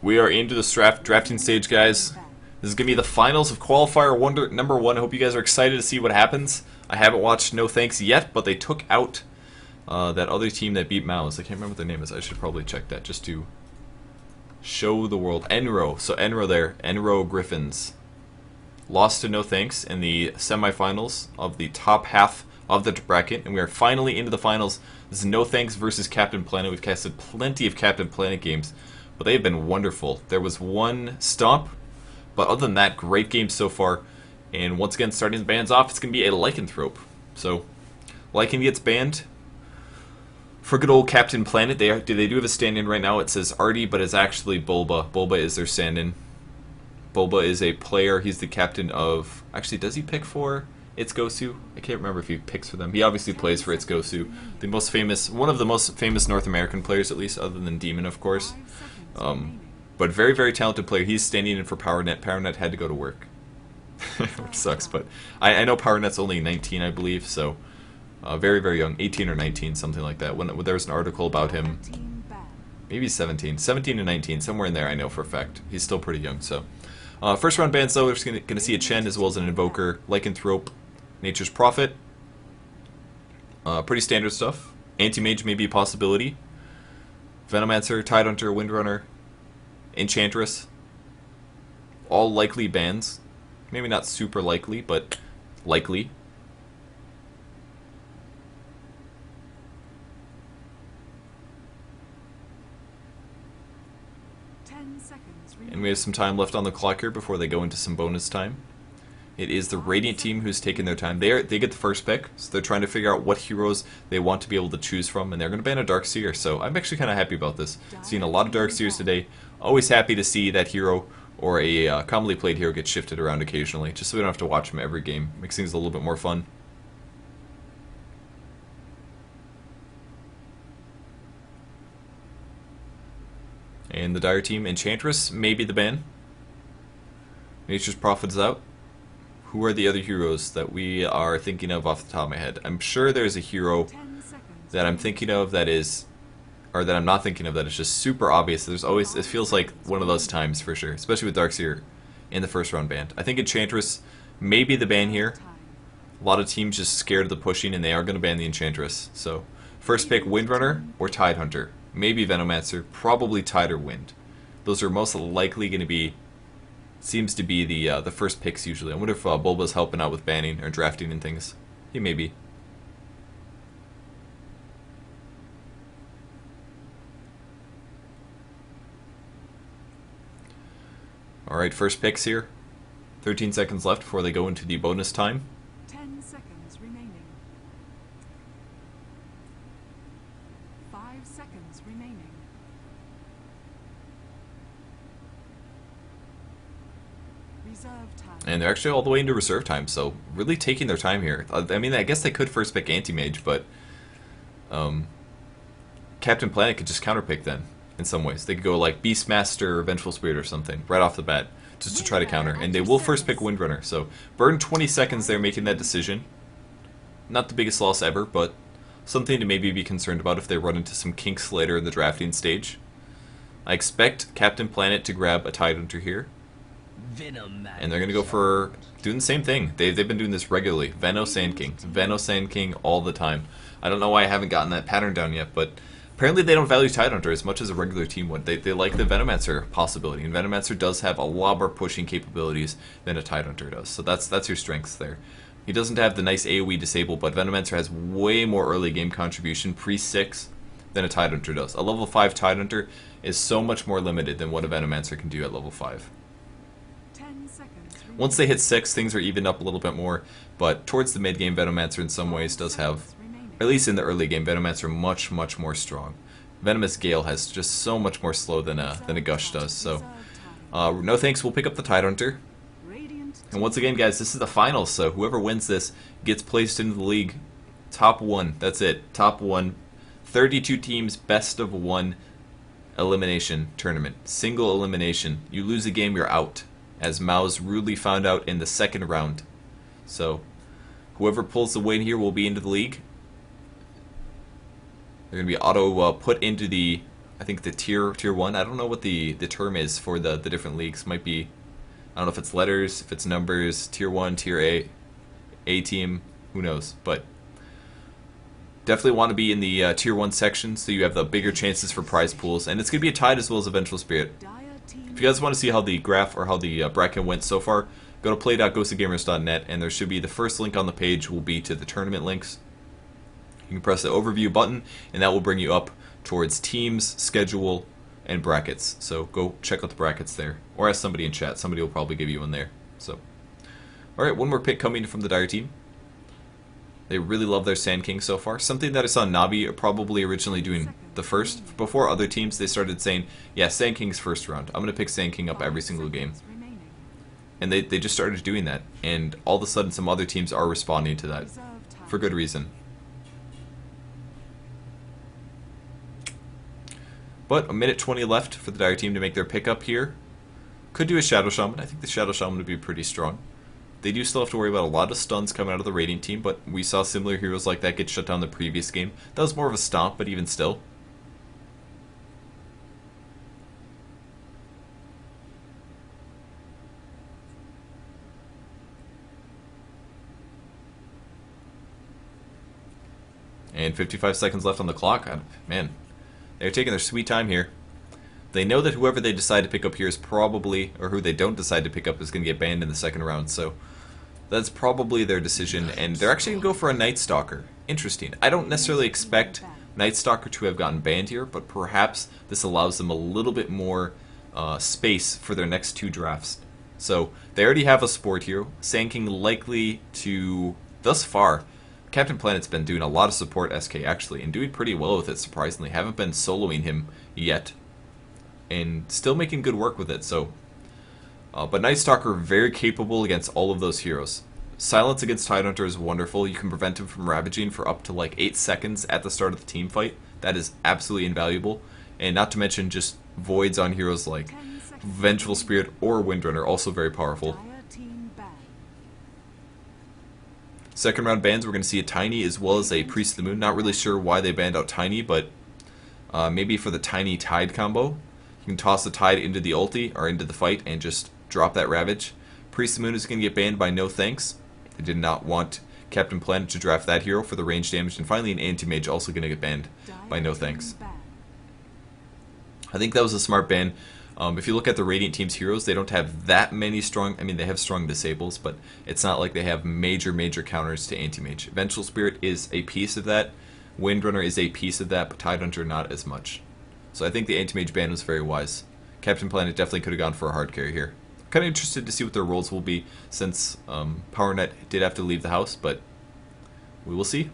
We are into the drafting stage, guys. This is going to be the finals of Qualifier Wonder number 1. I hope you guys are excited to see what happens. I haven't watched NoThanks yet, but they took out that other team that beat Mouse. I can't remember what their name is. I should probably check that just to show the world. Enro. So Enro there. Enro Griffins. Lost to NoThanks in the semifinals of the top half of the bracket, and we are finally into the finals. This is NoThanks versus CaptainPlanet. We've casted plenty of CaptainPlanet games, but they've been wonderful. There was one stomp, but other than that, great game so far. And once again, starting the bans off, it's going to be a lycanthrope. So, Lycan gets banned for good old CaptainPlanet. They do have a stand-in right now. It says Artie, but it's actually Bulba. Bulba is their stand-in. Bulba is a player. He's the captain of... Actually, does he pick for It's Gosu? I can't remember if he picks for them. He obviously plays for It's Gosu. The most famous... One of the most famous North American players, at least, other than Demon, of course. But very, very talented player. He's standing in for PowerNet. PowerNet had to go to work. Which sucks, but I know PowerNet's only 19, I believe, so... very, very young. 18 or 19, something like that. When there was an article about him... Maybe 17. 17 and 19, somewhere in there, I know for a fact. He's still pretty young, so... first round bans, though, we're just going to see a Chen as well as an Invoker, Lycanthrope, Nature's Prophet. Pretty standard stuff. Anti-Mage may be a possibility. Venomancer, Tidehunter, Windrunner, Enchantress. All likely bans. Maybe not super likely, but likely. And we have some time left on the clock here before they go into some bonus time. It is the Radiant team who's taking their time. They get the first pick, so they're trying to figure out what heroes they want to be able to choose from, and they're going to ban a Darkseer, so I'm actually kind of happy about this. Seeing a lot of Darkseers today. Always happy to see that hero or a commonly played hero get shifted around occasionally, just so we don't have to watch them every game. Makes things a little bit more fun. And the Dire team, Enchantress may be the ban. Nature's Prophet's out. Who are the other heroes that we are thinking of off the top of my head? I'm sure there's a hero that I'm thinking of that is, or that I'm not thinking of that is just super obvious. There's always, it feels like one of those times for sure, especially with Darkseer in the first round ban. I think Enchantress may be the ban here. A lot of teams just scared of the pushing, and they are going to ban the Enchantress. So, first pick, Windrunner or Tidehunter. Maybe Venomancer, probably Tide or Wind. Those are most likely going to be, seems to be the first picks usually. I wonder if Bulba's helping out with banning or drafting and things. He may be. Alright, first picks here. 13 seconds left before they go into the bonus time. 10 seconds remaining. 5 seconds remaining. Reserve time. And they're actually all the way into reserve time, so really taking their time here. I mean, I guess they could first pick Anti-Mage, but CaptainPlanet could just counterpick then, in some ways. They could go like Beastmaster or Vengeful Spirit or something, right off the bat, just to try to counter. And they will first pick Windrunner, so burn 20 seconds there making that decision. Not the biggest loss ever, but something to maybe be concerned about if they run into some kinks later in the drafting stage. I expect CaptainPlanet to grab a Tidehunter here. And they're going to go for doing the same thing. They've been doing this regularly. Veno Sand King. Veno Sand King all the time. I don't know why I haven't gotten that pattern down yet, but apparently they don't value Tidehunter as much as a regular team would. They like the Venomancer possibility, and Venomancer does have a lot more pushing capabilities than a Tidehunter does. So that's your strengths there. He doesn't have the nice AoE disable, but Venomancer has way more early game contribution pre-6 than a Tidehunter does. A level 5 Tidehunter is so much more limited than what a Venomancer can do at level 5. Once they hit 6, things are evened up a little bit more, but towards the mid-game, Venomancer in some ways does have, at least in the early game, Venomancer much, much more strong. Venomous Gale has just so much more slow than a Gush does, so NoThanks will pick up the Tidehunter. And once again, guys, this is the finals, so whoever wins this gets placed into the league. Top 1, that's it, top 1. 32 teams, best of 1 elimination tournament. Single elimination. You lose a game, you're out, as Mao's rudely found out in the second round. So, whoever pulls the win here will be into the league. They're going to be auto put into the I think the tier 1. I don't know what the term is for the different leagues. Might be, I don't know if it's letters, if it's numbers, tier 1, tier A team, who knows. But definitely want to be in the tier 1 section so you have the bigger chances for prize pools. And it's going to be a tide as well as a Vengeful Spirit. If you guys want to see how the graph or how the bracket went so far, go to play.gosugamers.net, and there should be the first link on the page will be to the tournament links. You can press the overview button, and that will bring you up towards teams, schedule, and brackets. So go check out the brackets there, or ask somebody in chat. Somebody will probably give you one there. So, all right, one more pick coming from the Dire team. They really love their Sand King so far. Something that I saw Navi probably originally doing the first. Before other teams, they started saying, yeah, Sand King's first round. I'm going to pick Sand King up every single game. And they just started doing that. And all of a sudden, some other teams are responding to that. For good reason. But a minute 20 left for the Dire team to make their pickup here. Could do a Shadow Shaman. I think the Shadow Shaman would be pretty strong. They do still have to worry about a lot of stuns coming out of the Radiant team, but we saw similar heroes like that get shut down the previous game. That was more of a stomp, but even still. And 55 seconds left on the clock. Man, they're taking their sweet time here. They know that whoever they decide to pick up here is probably, or who they don't decide to pick up is going to get banned in the second round, so that's probably their decision, and they're actually going to go for a Night Stalker. Interesting. I don't necessarily expect Night Stalker to have gotten banned here, but perhaps this allows them a little bit more space for their next two drafts. So they already have a support hero. Sand King likely to, thus far, CaptainPlanet's been doing a lot of support SK actually, and doing pretty well with it, surprisingly. Haven't been soloing him yet, and still making good work with it, so. But Night Stalker, very capable against all of those heroes. Silence against Tidehunter is wonderful. You can prevent him from ravaging for up to like 8 seconds at the start of the team fight. That is absolutely invaluable. And not to mention just voids on heroes like Vengeful Spirit or Windrunner, also very powerful. Second round bans, we're going to see a Tiny as well as a Priest of the Moon. Not really sure why they banned out Tiny, but maybe for the Tiny Tide combo. You can toss the Tide into the ulti or into the fight and just drop that Ravage. Priest of the Moon is going to get banned by NoThanks. They did not want CaptainPlanet to draft that hero for the range damage. And finally an Anti-Mage also going to get banned by NoThanks. I think that was a smart ban. If you look at the Radiant team's heroes, they don't have that many strong, I mean they have strong disables, but it's not like they have major counters to Anti-Mage. Vengeful Spirit is a piece of that. Windrunner is a piece of that, but Tidehunter not as much. So I think the Anti-Mage ban was very wise. CaptainPlanet definitely could have gone for a hard carry here. Kind of interested to see what their roles will be since PowerNet did have to leave the house, but we will see.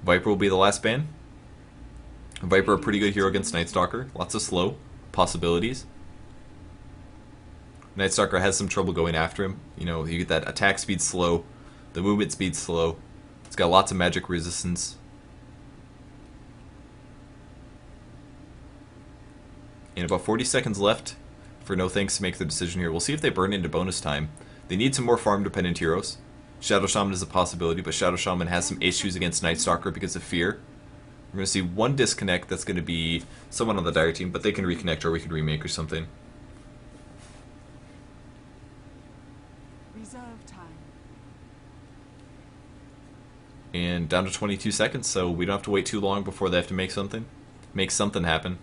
Viper will be the last ban. Viper, a pretty good hero against Night Stalker. Lots of slow possibilities. Night Stalker has some trouble going after him. You know, you get that attack speed slow, the movement speed slow. It's got lots of magic resistance. And about 40 seconds left for NoThanks to make the decision here. We'll see if they burn into bonus time. They need some more farm-dependent heroes. Shadow Shaman is a possibility, but Shadow Shaman has some issues against Night Stalker because of fear. We're going to see one disconnect. That's going to be someone on the Dire team, but they can reconnect or we can remake or something. Reserve time. And down to 22 seconds, so we don't have to wait too long before they have to make something. Make something happen.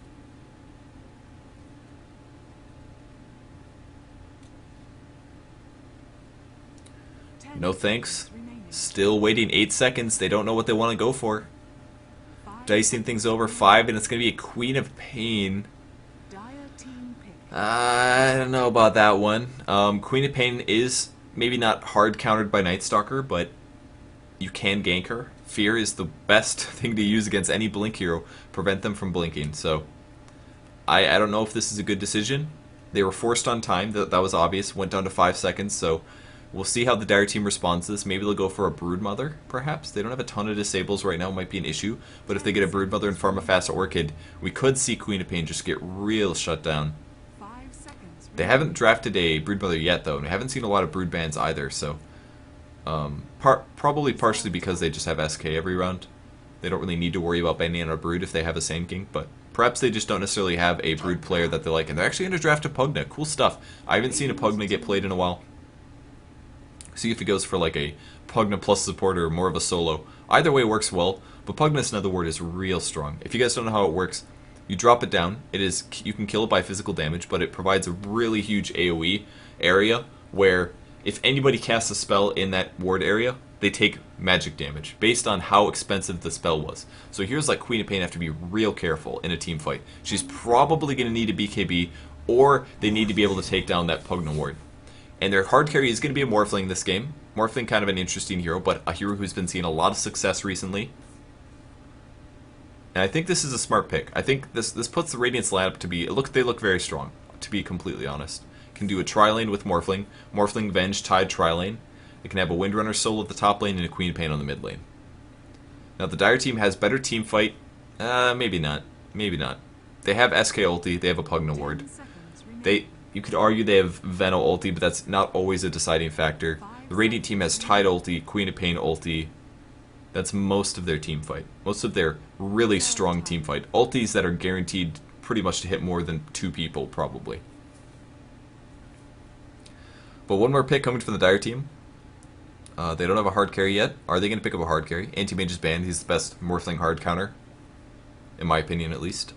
NoThanks. Still waiting 8 seconds. They don't know what they want to go for. Dicing things over 5, and it's going to be a Queen of Pain. I don't know about that one. Queen of Pain is maybe not hard countered by Night Stalker, but you can gank her. Fear is the best thing to use against any blink hero. Prevent them from blinking. So I don't know if this is a good decision. They were forced on time. That was obvious. Went down to 5 seconds, so we'll see how the Dire team responds to this. Maybe they'll go for a Broodmother, perhaps. They don't have a ton of disables right now. Might be an issue. But if they get a Broodmother and farm a fast Orchid, we could see Queen of Pain just get real shut down. They haven't drafted a Broodmother yet, though. And we haven't seen a lot of Brood bans either, so Probably partially because they just have SK every round. They don't really need to worry about banning on a Brood if they have a Sand King, but perhaps they just don't necessarily have a Brood player that they like, and they're actually going to draft a Pugna. Cool stuff. I haven't seen a Pugna get played in a while. See if he goes for like a Pugna plus support or more of a solo. Either way works well, but Pugna's another word is real strong. If you guys don't know how it works, you drop it down. You can kill it by physical damage, but it provides a really huge AoE area where if anybody casts a spell in that ward area, they take magic damage based on how expensive the spell was. So here's like Queen of Pain have to be real careful in a team fight. She's probably going to need a BKB, or they need to be able to take down that Pugna ward. And their hard carry is going to be a Morphling this game. Morphling, kind of an interesting hero, but a hero who's been seeing a lot of success recently. And I think this is a smart pick. I think this puts the Radiance lineup to be... They look very strong, to be completely honest. Can do a tri-lane with Morphling. Morphling, Venge, Tide, tri-lane. It can have a Windrunner solo at the top lane and a Queen of Pain on the mid lane. Now, the Dire team has better team fight. Maybe not. Maybe not. They have SK ulti. They have a Pugna ward. You could argue they have Veno ulti, but that's not always a deciding factor. The Radiant team has Tide ulti, Queen of Pain ulti. That's most of their team fight. Most of their really strong team fight. Ultis that are guaranteed pretty much to hit more than 2 people, probably. But one more pick coming from the Dire team. They don't have a hard carry yet. Are they going to pick up a hard carry? Anti-Mage is banned. He's the best Morphling hard counter. In my opinion, at least.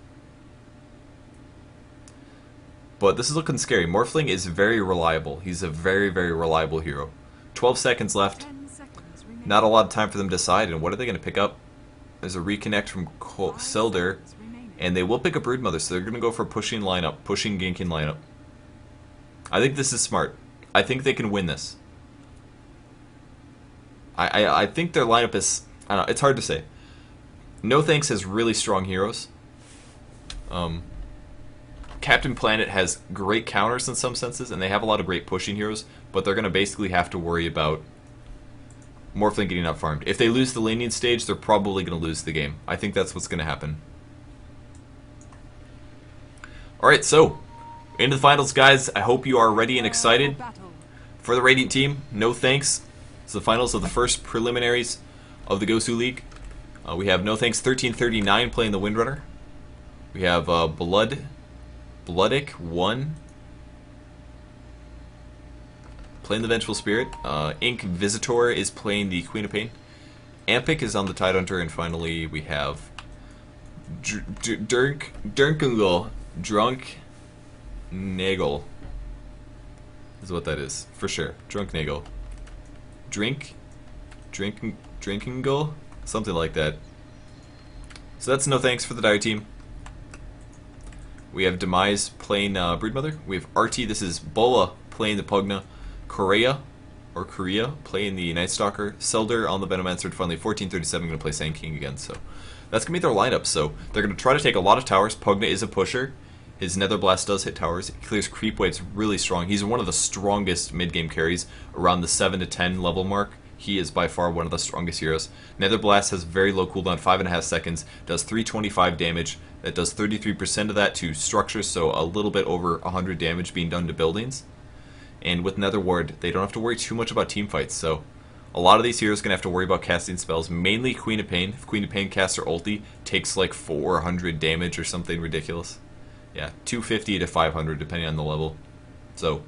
But this is looking scary. Morphling is very reliable. He's a very, very reliable hero. 12 seconds left. Not a lot of time for them to decide. And what are they going to pick up? There's a reconnect from Selder. And they will pick up Broodmother, so they're going to go for pushing lineup. Pushing ganking lineup. I think this is smart. I think they can win this. I think their lineup is... I don't know, it's hard to say. NoThanks has really strong heroes. CaptainPlanet has great counters in some senses, and they have a lot of great pushing heroes, but they're going to basically have to worry about Morphling getting up farmed. If they lose the laning stage, they're probably going to lose the game. I think that's what's going to happen. Alright, so, into the finals, guys. I hope you are ready and excited for the Radiant team. NoThanks. It's the finals of the first preliminaries of the Gosu League. We have NoThanks 1339 playing the Windrunner. We have Bloodic 1 playing the Vengeful Spirit. Ink Visitor is playing the Queen of Pain. Ampic is on the Tidehunter, and finally we have Drunk Nagel is what that is, for sure. Drunk Nagel. Drinking goal? Something like that. So that's NoThanks for the Dire team. We have Demise playing Broodmother. We have RT, this is Bola playing the Pugna. Korea playing the Night Stalker. Selder on the Venomancer, and finally 1437 going to play Sand King again. So that's going to be their lineup. So they're going to try to take a lot of towers. Pugna is a pusher. His Nether Blast does hit towers. He clears creep waves really strong. He's one of the strongest mid-game carries around the 7 to 10 level mark. He is by far one of the strongest heroes. Nether Blast has very low cooldown, 5.5 seconds, does 325 damage. That does 33% of that to structures, so a little bit over 100 damage being done to buildings. And with Nether Ward, they don't have to worry too much about team fights, so a lot of these heroes are going to have to worry about casting spells, mainly Queen of Pain. If Queen of Pain casts her ulti, takes like 400 damage or something ridiculous. Yeah, 250 to 500 depending on the level. So,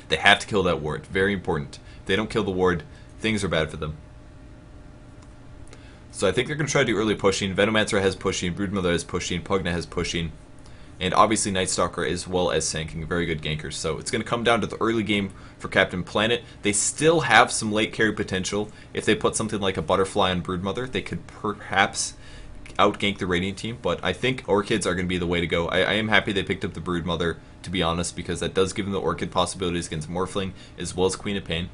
they have to kill that ward. Very important. If they don't kill the ward, things are bad for them. So I think they're going to try to do early pushing. Venomancer has pushing, Broodmother has pushing, Pugna has pushing, and obviously Night Stalker as well as Sand King, very good gankers. So it's going to come down to the early game for CaptainPlanet. They still have some late carry potential. If they put something like a Butterfly on Broodmother, they could perhaps outgank the Radiant team, but I think Orchids are going to be the way to go. I am happy they picked up the Broodmother, to be honest, because that does give them the Orchid possibilities against Morphling as well as Queen of Pain.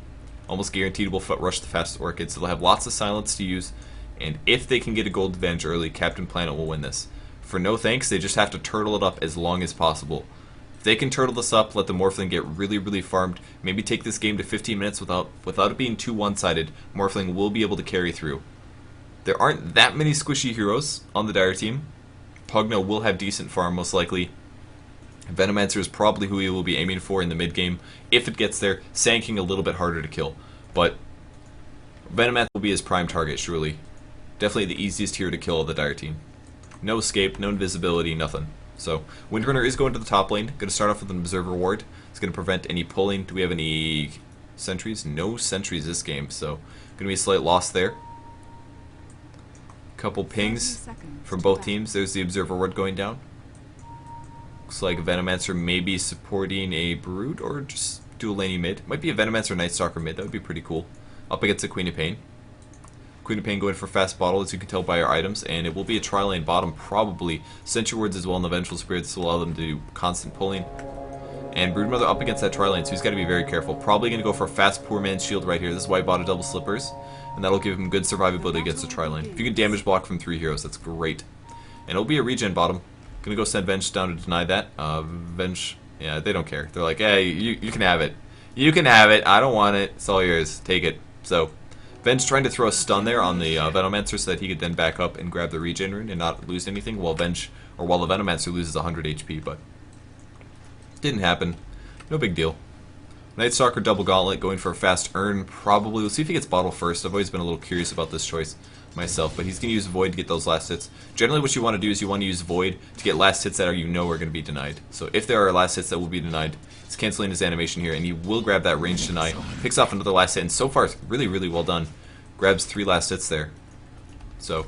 Almost guaranteed will rush the fastest Orchids, so they'll have lots of silence to use, and if they can get a gold advantage early, CaptainPlanet will win this. For NoThanks, they just have to turtle it up as long as possible. If they can turtle this up, let the Morphling get really, really farmed, maybe take this game to 15 minutes without it being too one-sided, Morphling will be able to carry through. There aren't that many squishy heroes on the Dire team. Pugna will have decent farm, most likely. Venomancer is probably who he will be aiming for in the mid-game. If it gets there, Sand King a little bit harder to kill. But Venomancer will be his prime target, surely. Definitely the easiest hero to kill of the Dire team. No escape, no invisibility, nothing. So, Windrunner is going to the top lane. Going to start off with an Observer Ward. It's going to prevent any pulling. Do we have any sentries? No sentries this game, so going to be a slight loss there. Couple pings from both teams. There's the Observer Ward going down. Looks like Venomancer may be supporting a Brood or just do a laney mid. Might be a Venomancer Night Stalker mid. That would be pretty cool. Up against the Queen of Pain. Queen of Pain going for fast bottle, as you can tell by our items, and it will be a tri-lane bottom, probably. Sentry Wards as well, and the Vengeful Spirits to allow them to do constant pulling. And Broodmother up against that tri-lane, so he's got to be very careful. Probably going to go for a fast Poor Man's Shield right here. This is why I bought a double Slippers, and that'll give him good survivability against the tri-lane. If you can damage block from 3 heroes, that's great. And it'll be a regen bottom. Going to go send Venge down to deny that. Venge, yeah, they don't care. They're like, hey, you can have it. You can have it. I don't want it. It's all yours. Take it. So, Venge trying to throw a stun there on the Venomancer so that he could then back up and grab the regen rune and not lose anything while the Venomancer loses 100 HP, but didn't happen. No big deal. Night Stalker double gauntlet going for a fast earn, probably. We'll see if he gets bottle first. I've always been a little curious about this choice myself, but he's going to use Void to get those last hits. Generally what you want to do is you want to use Void to get last hits that are going to be denied. So if there are last hits that will be denied, he's canceling his animation here, and he will grab that range deny, picks off another last hit, and so far it's really, really well done. Grabs 3 last hits there. So,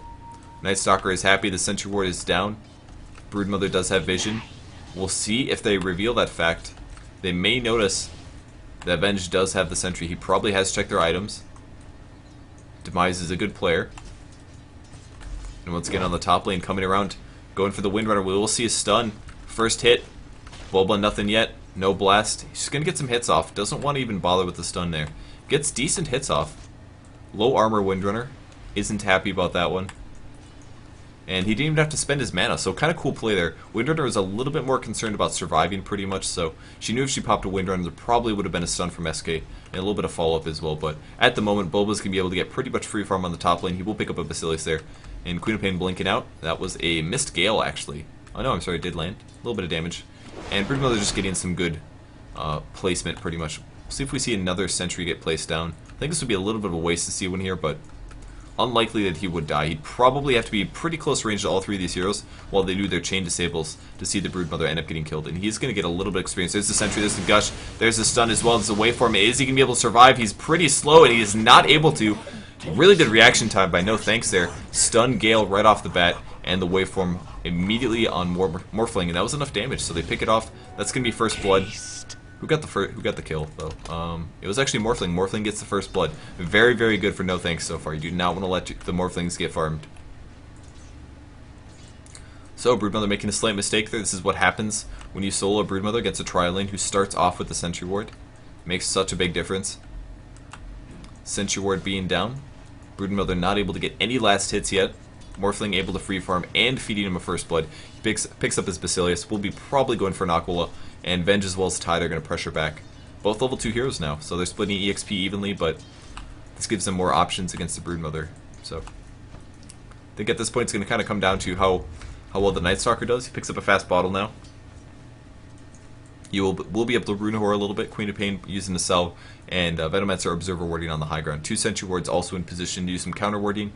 Night Stalker is happy, the Sentry Ward is down. Broodmother does have vision. We'll see if they reveal that fact. They may notice that Venge does have the Sentry. He probably has checked their items. Demise is a good player. And once again on the top lane, coming around, going for the Windrunner. We will see a stun. First hit. Bulba, nothing yet. No blast. He's just going to get some hits off. Doesn't want to even bother with the stun there. Gets decent hits off. Low armor Windrunner. Isn't happy about that one. And he didn't even have to spend his mana, so kind of cool play there. Windrunner was a little bit more concerned about surviving pretty much, so she knew if she popped a Windrunner, there probably would have been a stun from SK, and a little bit of follow-up as well. But at the moment, Bulba's going to be able to get pretty much free farm on the top lane. He will pick up a Basilius there. And Queen of Pain blinking out. That was a missed Gale, actually. Oh no, I'm sorry, it did land. A little bit of damage. And Broodmother just getting some good placement, pretty much. See if we see another Sentry get placed down. I think this would be a little bit of a waste to see one here, but unlikely that he would die. He'd probably have to be pretty close range to all 3 of these heroes while they do their chain disables to see the Broodmother end up getting killed. And he's going to get a little bit of experience. There's the Sentry, there's the Gush, there's the stun as well. There's the waveform. Is he going to be able to survive? He's pretty slow and he is not able to. Really good reaction time by NoThanks there. Stun Gale right off the bat, and the waveform immediately on Morphling, and that was enough damage, so they pick it off. That's going to be first blood. Who got the kill though? It was actually Morphling. Morphling gets the first blood. Very, very good for NoThanks so far. You do not want to let the Morphlings get farmed. So Broodmother making a slight mistake there. This is what happens when you solo a Broodmother against a tri-lane who starts off with the Sentry Ward. Makes such a big difference. Sentry Ward being down. Broodmother not able to get any last hits yet. Morphling able to free farm and feeding him a first blood. Picks up his Basilius. Will be probably going for an Aquila, and Venge as well as Tide are going to pressure back. Both level 2 heroes now, so they're splitting EXP evenly, but this gives them more options against the Broodmother. So I think at this point it's going to kind of come down to how well the Night Stalker does. He picks up a fast bottle now. You will be able to Rune Horror a little bit. Queen of Pain using the cell, and Venomancer Observer warding on the high ground. 2 Sentry Wards also in position to do some counter warding.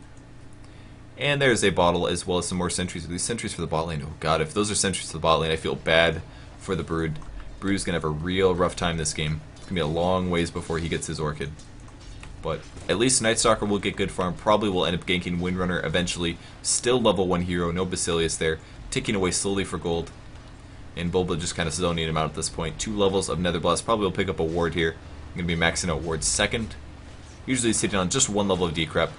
And there's a bottle as well as some more sentries. Are these sentries for the bot lane? Oh god, if those are sentries for the bot lane, I feel bad for the Brood. Brood's going to have a real rough time this game. It's going to be a long ways before he gets his Orchid. But at least Night Stalker will get good farm. Probably will end up ganking Windrunner eventually. Still level 1 hero, no Basilius there. Ticking away slowly for gold. And Bulba just kind of zoning him out at this point. 2 levels of Nether Blast. Probably will pick up a ward here. I'm going to be maxing out ward second. Usually sitting on just 1 level of decrep.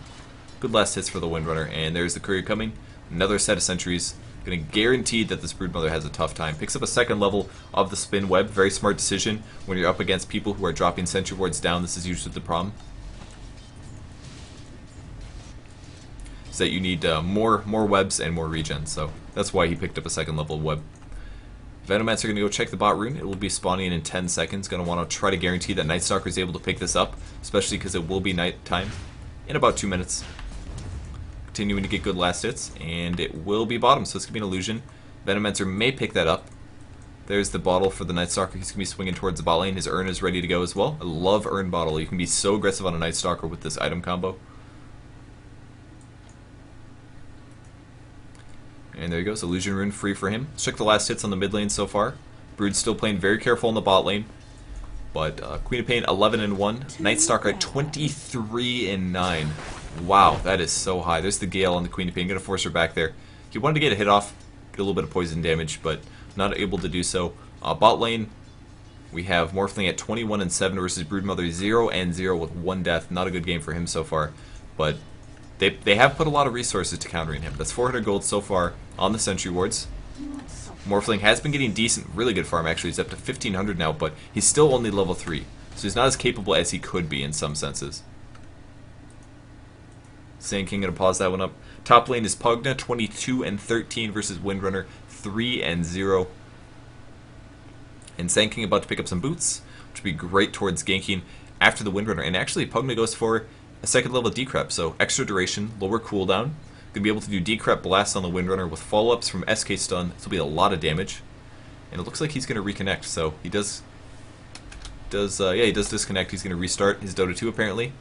Good last hits for the Windrunner. And there's the courier coming. Another set of sentries. Going to guarantee that this Broodmother has a tough time. Picks up a second level of the spin web. Very smart decision when you're up against people who are dropping sentry wards down. This is usually the problem. Is that you need more webs and more regen. So that's why he picked up a second level web. Venomancer going to go check the bot rune. It will be spawning in 10 seconds. Going to want to try to guarantee that Night Stalker is able to pick this up, especially because it will be night time in about 2 minutes. Continuing to get good last hits, and it will be bottom, so it's going to be an illusion. Venomancer may pick that up. There's the bottle for the Night Stalker. He's going to be swinging towards the bot lane. His urn is ready to go as well. I love urn bottle. You can be so aggressive on a Night Stalker with this item combo. And there he goes, Illusion Rune free for him. Let's check the last hits on the mid lane so far. Brood's still playing very careful in the bot lane. But Queen of Pain 11-1. Night Stalker at 23-9. Wow, that is so high. There's the Gale on the Queen of Pain. Gonna force her back there. He wanted to get a hit off, get a little bit of poison damage, but not able to do so. Bot lane, we have Morphling at 21-7 versus Broodmother 0-0 with 1 death. Not a good game for him so far, but they have put a lot of resources to countering him. That's 400 gold so far on the Sentry Wards. Morphling has been getting decent, really good farm actually. He's up to 1500 now, but he's still only level 3. So he's not as capable as he could be in some senses. Sand King gonna pause that one up. Top lane is Pugna, 22-13 versus Windrunner, 3-0. And Sand King about to pick up some boots, which would be great towards ganking after the Windrunner. And actually, Pugna goes for a second level decrep, so extra duration, lower cooldown. Gonna be able to do decrep blast on the Windrunner with follow-ups from SK stun. This will be a lot of damage. And it looks like he's gonna reconnect, so he does disconnect. He's gonna restart his Dota 2 apparently.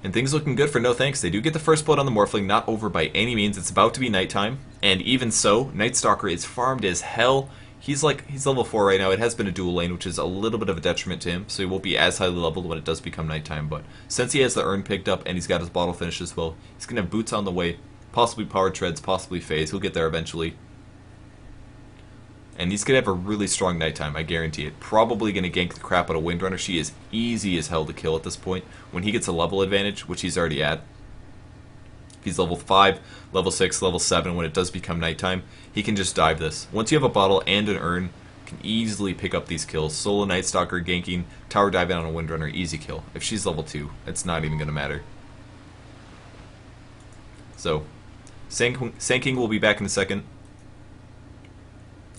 And things looking good for NoThanks. They do get the first blood on the Morphling, not over by any means. It's about to be nighttime, and even so, Night Stalker is farmed as hell. He's level 4 right now. It has been a dual lane, which is a little bit of a detriment to him, so he won't be as highly leveled when it does become nighttime. But since he has the urn picked up and he's got his bottle finish as well, he's going to have boots on the way, possibly power treads, possibly phase. He'll get there eventually. And he's going to have a really strong nighttime, I guarantee it. Probably going to gank the crap out of Windrunner. She is easy as hell to kill at this point. When he gets a level advantage, which he's already at, he's level 5, level 6, level 7, when it does become nighttime, he can just dive this. Once you have a bottle and an urn, you can easily pick up these kills. Solo Night Stalker, ganking, tower diving on a Windrunner, easy kill. If she's level 2, it's not even going to matter. So, Sand King will be back in a second.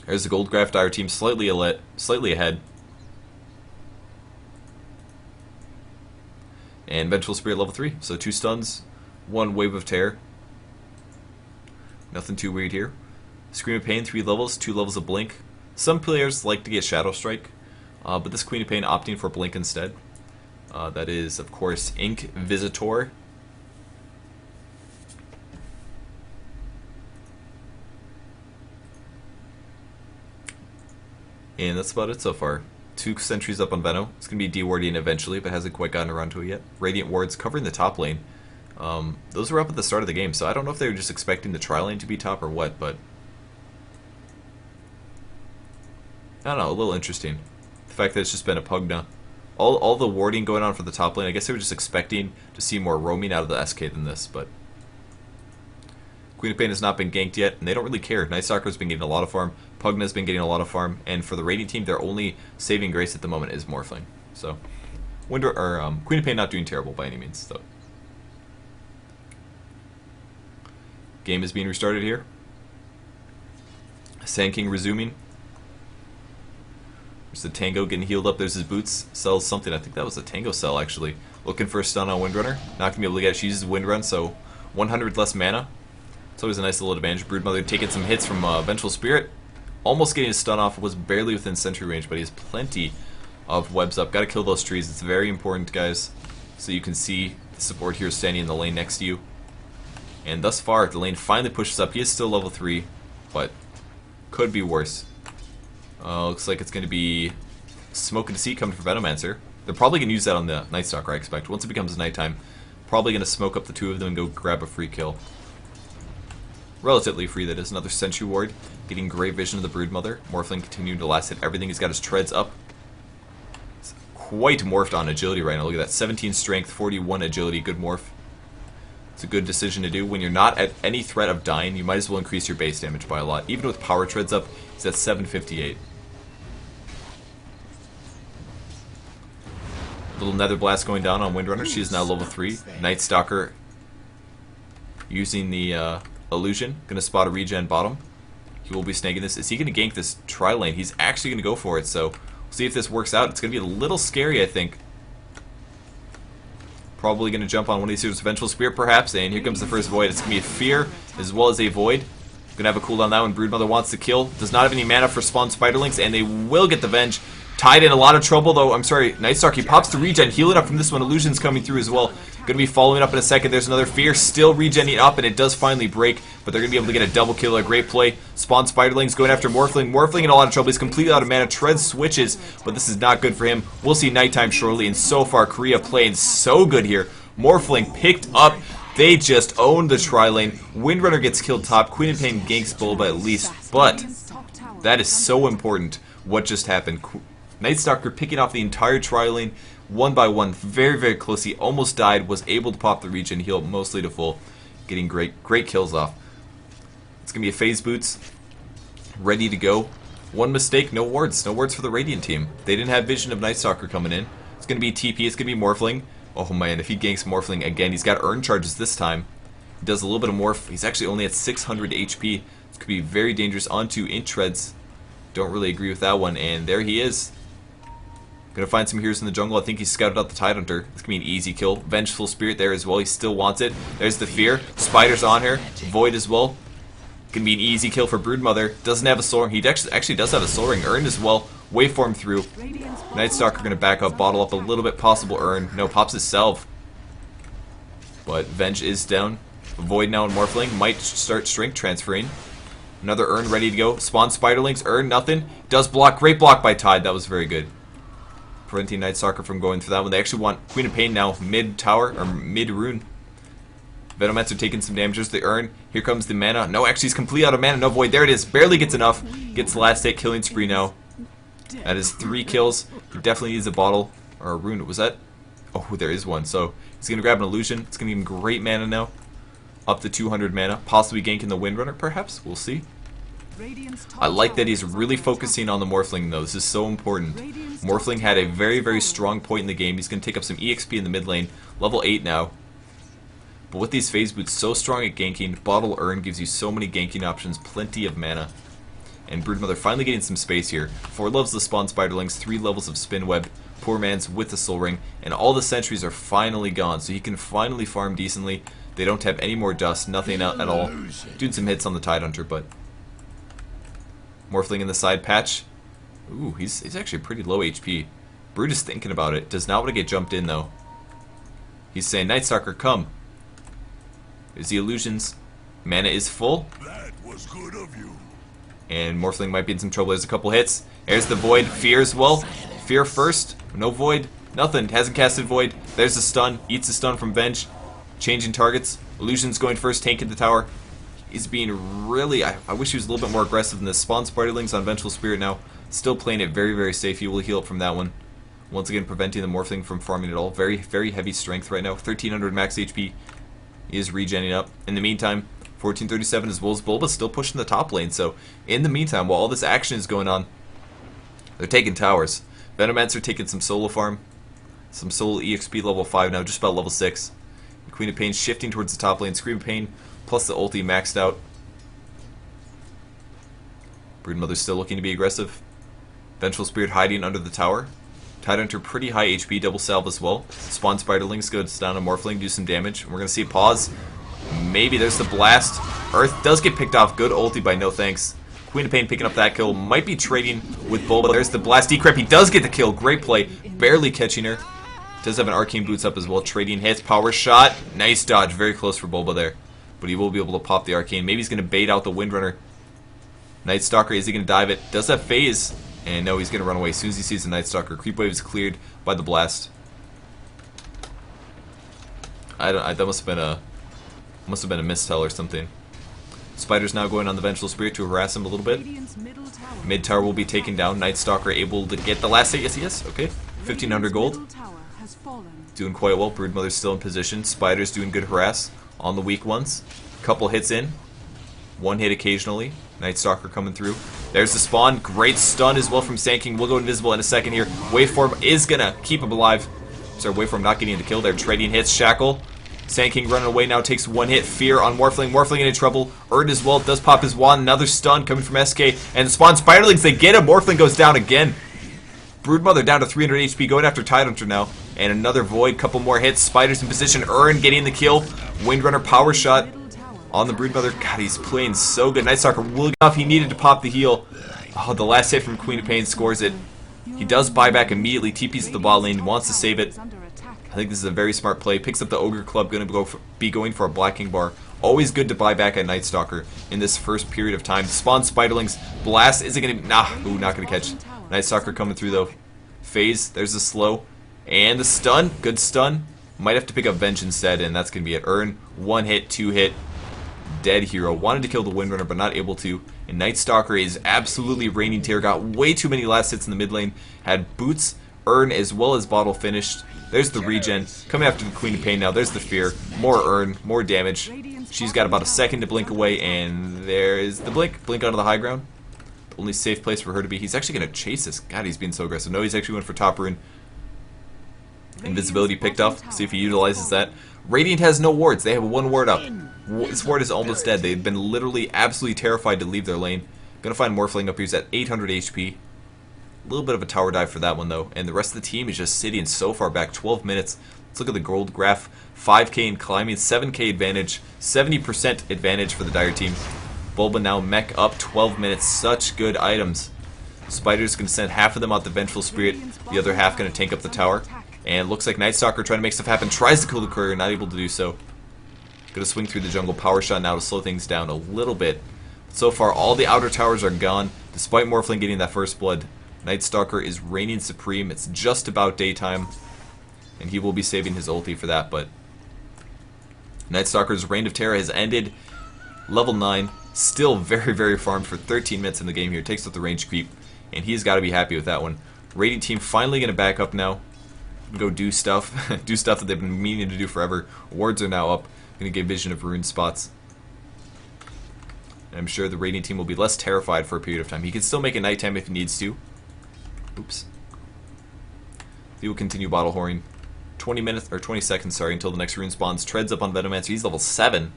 There's the Gold Graph Dire team slightly ahead. And Vengeful Spirit level 3, so 2 stuns, 1 Wave of Terror. Nothing too weird here. Scream of Pain, 3 levels, 2 levels of Blink. Some players like to get Shadow Strike, but this Queen of Pain opting for Blink instead. That is, of course, Ink Visitor. And that's about it so far. 2 sentries up on Veno. It's going to be de-warding eventually, but hasn't quite gotten around to it yet. Radiant Wards covering the top lane. Those were up at the start of the game, so I don't know if they were just expecting the tri lane to be top or what, but I don't know, a little interesting. The fact that it's just been a Pugna. All the warding going on for the top lane, I guess they were just expecting to see more roaming out of the SK than this, but Queen of Pain has not been ganked yet, and they don't really care. Night Stalker's been getting a lot of farm, Pugna's been getting a lot of farm, and for the Radiant team, their only saving grace at the moment is Morphling. So, Queen of Pain not doing terrible by any means, though. Game is being restarted here. Sand King resuming. There's the Tango getting healed up. There's his boots. Sells something. I think that was a Tango cell, actually. Looking for a stun on Windrunner. Not going to be able to get it. She uses Windrun, so 100 less mana. It's always a nice little advantage. Broodmother taking some hits from Vengeful Spirit. Almost getting his stun off. Was barely within sentry range, but he has plenty of webs up. Got to kill those trees. It's very important, guys. So you can see the support here standing in the lane next to you. And thus far, the lane finally pushes up. He is still level 3, but could be worse. Looks like it's going to be Smoke and Deceit coming for Venomancer. They're probably going to use that on the Night Stalker, I expect. Once it becomes nighttime, probably going to smoke up the 2 of them and go grab a free kill. Relatively free, that is. Another Sentry Ward, getting great vision of the Broodmother. Morphling continuing to last hit everything. He's got his treads up. It's quite morphed on agility right now. Look at that. 17 strength, 41 agility. Good morph. It's a good decision to do. When you're not at any threat of dying, you might as well increase your base damage by a lot. Even with power treads up, he's at 758. Little Nether Blast going down on Windrunner. She is now level 3. Night Stalker using the illusion. Gonna spot a regen bottom. He will be snagging this. Is he gonna gank this tri lane? He's actually gonna go for it, so we'll see if this works out. It's gonna be a little scary, I think. Probably going to jump on one of these heroes, Vengeful Spirit perhaps, and here comes the first Void. It's going to be a Fear as well as a Void. Going to have a cooldown now when Broodmother wants to kill. Does not have any mana for spawn Spiderlings, and they will get the Venge. Tide in a lot of trouble, though. I'm sorry, Nightstalker, he pops the regen. Healing up from this one. Illusion's coming through as well. Gonna be following up in a second. There's another Fear. Still regenning up, and it does finally break. But they're gonna be able to get a double kill. A great play. Spawn Spiderlings going after Morphling. Morphling in a lot of trouble. He's completely out of mana. Tread switches, but this is not good for him. We'll see Nighttime shortly. And so far, Korea playing so good here. Morphling picked up. They just owned the tri-lane. Windrunner gets killed top. Queen of Pain ganks Bulba at least. But that is so important. What just happened? Nightstalker picking off the entire tri-lane, one by one, very, very closely, almost died, was able to pop the regen, heal mostly to full, getting great kills off. It's going to be a phase boots, ready to go. One mistake, no wards for the Radiant team. They didn't have vision of Nightstalker coming in. It's going to be TP, it's going to be Morphling. Oh man, if he ganks Morphling again, he's got Earn charges this time. He does a little bit of Morph, he's actually only at 600 HP. This could be very dangerous onto Int Treads. Don't really agree with that one, and there he is. Gonna find some heroes in the jungle. I think he's scouted out the Tidehunter. This can be an easy kill. Vengeful Spirit there as well. He still wants it. There's the Fear. Spider's on her. Void as well. Gonna be an easy kill for Broodmother. Doesn't have a Soul Ring. He actually does have a Soul Ring. Earned as well. Waveform through. Nightstalker gonna back up, bottle up a little bit. Possible Earn. No, pops his Salve. But Venge is down. Void now and Morphling might start strength transferring. Another Earn ready to go. Spawn Spiderlings. Earn nothing. Does block. Great block by Tide. That was very good. Preventing Nightstalker from going through that one. They actually want Queen of Pain now, mid-tower, or mid-rune. Venomancer taking some damage. There's the Earn. Here comes the mana. No, actually he's completely out of mana. No Void. There it is. Barely gets enough. Gets the last hit. Killing spree now. That is 3 kills. He definitely needs a bottle, or a rune. Was that? Oh, there is one. So he's going to grab an illusion. It's going to give him great mana now. Up to 200 mana. Possibly ganking the Windrunner, perhaps. We'll see. I like that he's really focusing on the Morphling, though. This is so important. Morphling had a very, very strong point in the game. He's going to take up some EXP in the mid lane. Level 8 now. But with these phase boots, so strong at ganking, Bottle Earn gives you so many ganking options, plenty of mana. And Broodmother finally getting some space here. 4 levels of Spawn Spiderlings, 3 levels of Spin Web, Poor Man's with the Soul Ring, and all the sentries are finally gone, so he can finally farm decently. They don't have any more dust, nothing at all. Doing some hits on the Tidehunter, but Morphling in the side patch. Ooh, he's actually pretty low HP. Brood is thinking about it. Does not want to get jumped in, though. He's saying, Nightstalker, come. There's the illusions. Mana is full. That was good of you. And Morphling might be in some trouble. There's a couple hits. There's the Void. Fear as well. Fear first. No Void. Nothing. Hasn't casted Void. There's the stun. Eats the stun from Venge. Changing targets. Illusions going first. Tanking the tower. He's being really... I wish he was a little bit more aggressive than this. Spawn Spiderlings on Vengeful Spirit now. Still playing it very, very safe. He will heal up from that one. Once again, preventing the Morphling from farming at all. Very, very heavy strength right now. 1300 max HP. He is regenning up. In the meantime, 1437 as well as Bulba still pushing the top lane. So, in the meantime, while all this action is going on, they're taking towers. Venomancer taking some solo farm. Some solo EXP level 5 now, just about level 6. Queen of Pain shifting towards the top lane. Scream of Pain plus the ulti maxed out. Broodmother's still looking to be aggressive. Vengeful Spirit hiding under the tower. Tidehunter pretty high HP, double salve as well. Spawn Spiderlings goes down to Morphling, do some damage. And we're going to see a pause. Maybe there's the blast. Earth does get picked off. Good ulti by NoThanks. Queen of Pain picking up that kill. Might be trading with Bulba. There's the blast. Decrep, he does get the kill. Great play. Barely catching her. Does have an Arcane Boots up as well. Trading hits. Power shot. Nice dodge. Very close for Bulba there. But he will be able to pop the Arcane. Maybe he's going to bait out the Windrunner. Nightstalker, is he going to dive it? Does have phase. And no, he's going to run away as soon as he sees the Nightstalker. Creep wave is cleared by the blast. That must have been a mistel or something. Spider's now going on the Vengeful Spirit to harass him a little bit. Mid tower will be taken down. Nightstalker able to get the last hit. Yes. Okay. 1500 gold. Doing quite well. Broodmother's still in position. Spider's doing good harass on the weak ones. Couple hits in. One hit occasionally. Nightstalker coming through. There's the spawn. Great stun as well from Sand King. We'll go invisible in a second here. Waveform is going to keep him alive. Sorry, Waveform not getting into kill there. Trading hits. Shackle. Sand King running away now. Takes one hit. Fear on Morphling. Morphling in trouble. Earned as well. Does pop his wand. Another stun coming from SK. And spawn Spiderlings. They get him. Morphling goes down again. Broodmother down to 300 HP. Going after Tidehunter now. And another Void. Couple more hits. Spider's in position. Earn getting the kill. Windrunner power shot on the Broodmother. God, he's playing so good. Nightstalker will get off. He needed to pop the heal. Oh, the last hit from Queen of Pain scores it. He does buy back immediately, TP's at the bot lane, wants to save it. Under attack. I think this is a very smart play. Picks up the Ogre Club, going to be going for a Black King bar. Always good to buy back at Night Stalker in this first period of time. Spawn Spiderlings. Blast isn't going to... Nah, ooh, not going to catch. Night Stalker coming through, though. Phase, there's the slow. And the stun. Good stun. Might have to pick up Venge instead, and that's going to be it. Urn, 1 hit, 2 hit. Dead hero. Wanted to kill the Windrunner, but not able to. And Night Stalker is absolutely raining terror. Got way too many last hits in the mid lane. Had boots, Urn, as well as bottle finished. There's the regen. Coming after the Queen of Pain now. There's the fear. More Urn, more damage. She's got about a second to blink away, and there is the blink. Blink onto the high ground. The only safe place for her to be. He's actually going to chase this. God, he's being so aggressive. No, he's actually going for top rune. Invisibility picked off. See if he utilizes that. Radiant has no wards. They have 1 ward up. This ward is almost dead. They've been literally absolutely terrified to leave their lane. Gonna find Morphling up here. He's at 800 HP. A little bit of a tower dive for that one, though. And the rest of the team is just sitting so far back. 12 minutes. Let's look at the gold graph. 5k in climbing, 7k advantage, 70% advantage for the Dire team. Bulba now mech up, 12 minutes. Such good items. Spider's going to send half of them out the Vengeful Spirit. The other half going to tank up the tower. And looks like Night Stalker trying to make stuff happen. Tries to kill the courier, not able to do so. Going to swing through the jungle. Power shot now to slow things down a little bit. So far, all the outer towers are gone. Despite Morphling getting that first blood, Night Stalker is reigning supreme. It's just about daytime. And he will be saving his ulti for that, but Night Stalker's Reign of Terror has ended. Level 9. Still very, very farmed for 13 minutes in the game here. Takes up the range creep, and he's got to be happy with that one. Radiant team finally going to back up now. Go do stuff. Do stuff that they've been meaning to do forever. Wards are now up. Going to get vision of rune spots. And I'm sure the Radiant team will be less terrified for a period of time. He can still make it nighttime if he needs to. Oops. He will continue bottle whoring. 20 minutes, or 20 seconds, sorry, until the next rune spawns. Treads up on Venomancer. He's level 7.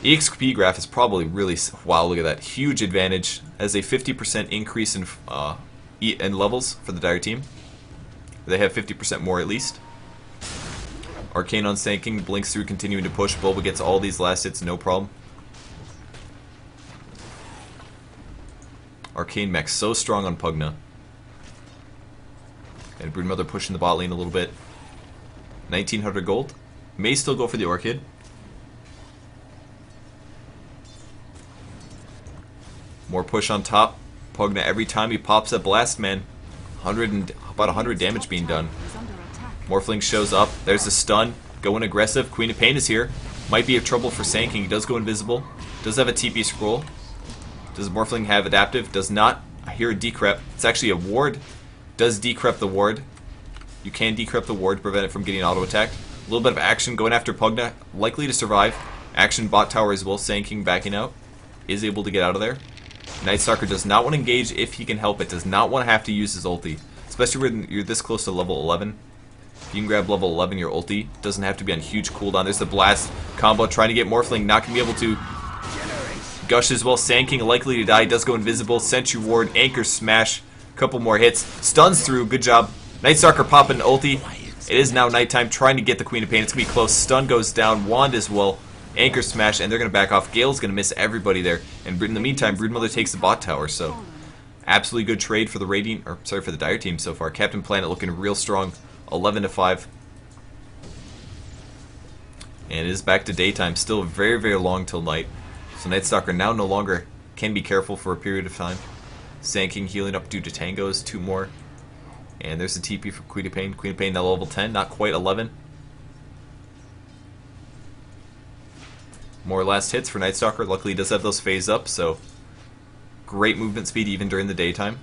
EXP graph is probably really... Wow, look at that. Huge advantage. Has a 50% increase in levels for the Dire team. They have 50% more at least. Arcane on Sanking. Blinks through, continuing to push. Bulba gets all these last hits, no problem. Arcane mech so strong on Pugna. And Broodmother pushing the bot lane a little bit. 1900 gold. May still go for the Orchid. More push on top. Pugna every time he pops a blast, man. About 100 damage being done. Morphling shows up. There's a stun. Going aggressive. Queen of Pain is here. Might be a trouble for Sanking. He does go invisible. Does have a TP scroll. Does Morphling have adaptive? Does not. I hear a decrep. It's actually a ward. Does decrep the ward. You can decrep the ward to prevent it from getting auto-attacked. A little bit of action going after Pugna. Likely to survive. Action bot tower as well. Sanking backing out. Is able to get out of there. Night Stalker does not want to engage if he can help it. Does not want to have to use his ulti. Especially when you're this close to level 11. If you can grab level 11, your ulti doesn't have to be on huge cooldown. There's the blast combo. Trying to get Morphling. Not going to be able to. Gush as well. Sanking likely to die. Does go invisible. Sentry ward. Anchor smash. Couple more hits. Stuns through. Good job. Night Stalker popping ulti. It is now nighttime. Trying to get the Queen of Pain. It's going to be close. Stun goes down. Wand as well. Anchor smash. And they're going to back off. Gale's going to miss everybody there. And in the meantime, Broodmother takes the bot tower. So, absolutely good trade for the Radiant. Or, sorry, for the Dire team so far. CaptainPlanet looking real strong. 11-5. And it is back to daytime. Still very, very long till night. So Night Stalker now no longer can be careful for a period of time. Sanking healing up due to tangos, 2 more. And there's the TP for Queen of Pain. Queen of Pain now level 10, not quite 11. More last hits for Night Stalker. Luckily he does have those phase up, so great movement speed even during the daytime.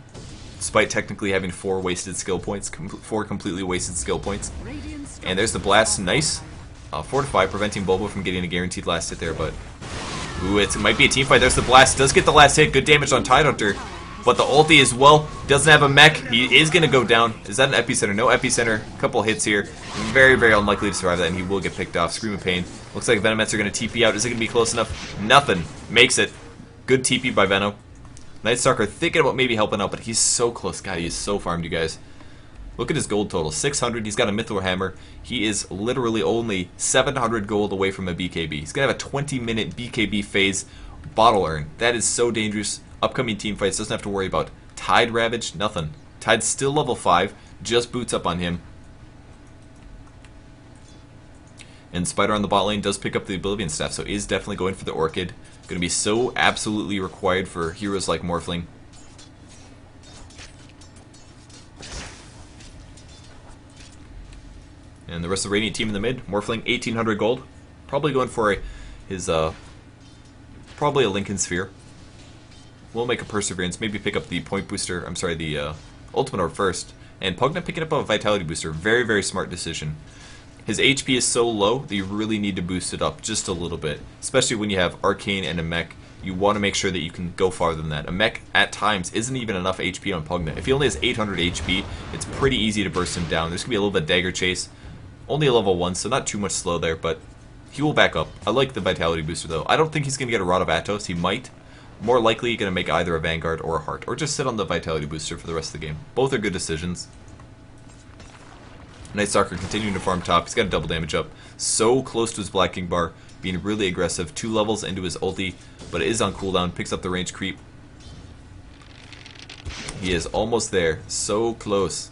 Despite technically having 4 wasted skill points, 4 completely wasted skill points. And there's the blast, nice. Fortify, preventing Bulba from getting a guaranteed last hit there, but... Ooh, it might be a team fight. There's the blast. Does get the last hit. Good damage on Tidehunter. But the ulti as well. Doesn't have a mech. He is going to go down. Is that an epicenter? No epicenter. Couple hits here. Very, very unlikely to survive that, and he will get picked off. Scream of Pain. Looks like Venomancer are going to TP out. Is it going to be close enough? Nothing. Makes it. Good TP by Veno. Night Stalker thinking about maybe helping out, but he's so close. God, he is so farmed, you guys. Look at his gold total. 600. He's got a Mythril Hammer. He is literally only 700 gold away from a BKB. He's going to have a 20-minute BKB phase bottle urn. That is so dangerous. Upcoming team fights. Doesn't have to worry about Tide Ravage. Nothing. Tide's still level 5, just boots up on him. And Spider on the bot lane does pick up the Oblivion Staff, so is definitely going for the Orchid. Going to be so absolutely required for heroes like Morphling. And the rest of the Radiant team in the mid, Morphling 1800 gold. Probably going for probably a Lincoln Sphere. We'll make a Perseverance, maybe pick up the Point Booster, I'm sorry, the Ultimate Orb first. And Pugna picking up a Vitality Booster, very, very smart decision. His HP is so low that you really need to boost it up just a little bit. Especially when you have Arcane and a mech, you want to make sure that you can go farther than that. A mech, at times, isn't even enough HP on Pugna. If he only has 800 HP, it's pretty easy to burst him down. There's going to be a little bit of Dagger Chase. Only a level 1, so not too much slow there, but he will back up. I like the Vitality Booster, though. I don't think he's going to get a Rod of Atos. He might. More likely, going to make either a Vanguard or a Heart, or just sit on the Vitality Booster for the rest of the game. Both are good decisions. Night Stalker continuing to farm top. He's got a double damage up. So close to his Black King bar. Being really aggressive. 2 levels into his ulti. But it is on cooldown. Picks up the range creep. He is almost there. So close.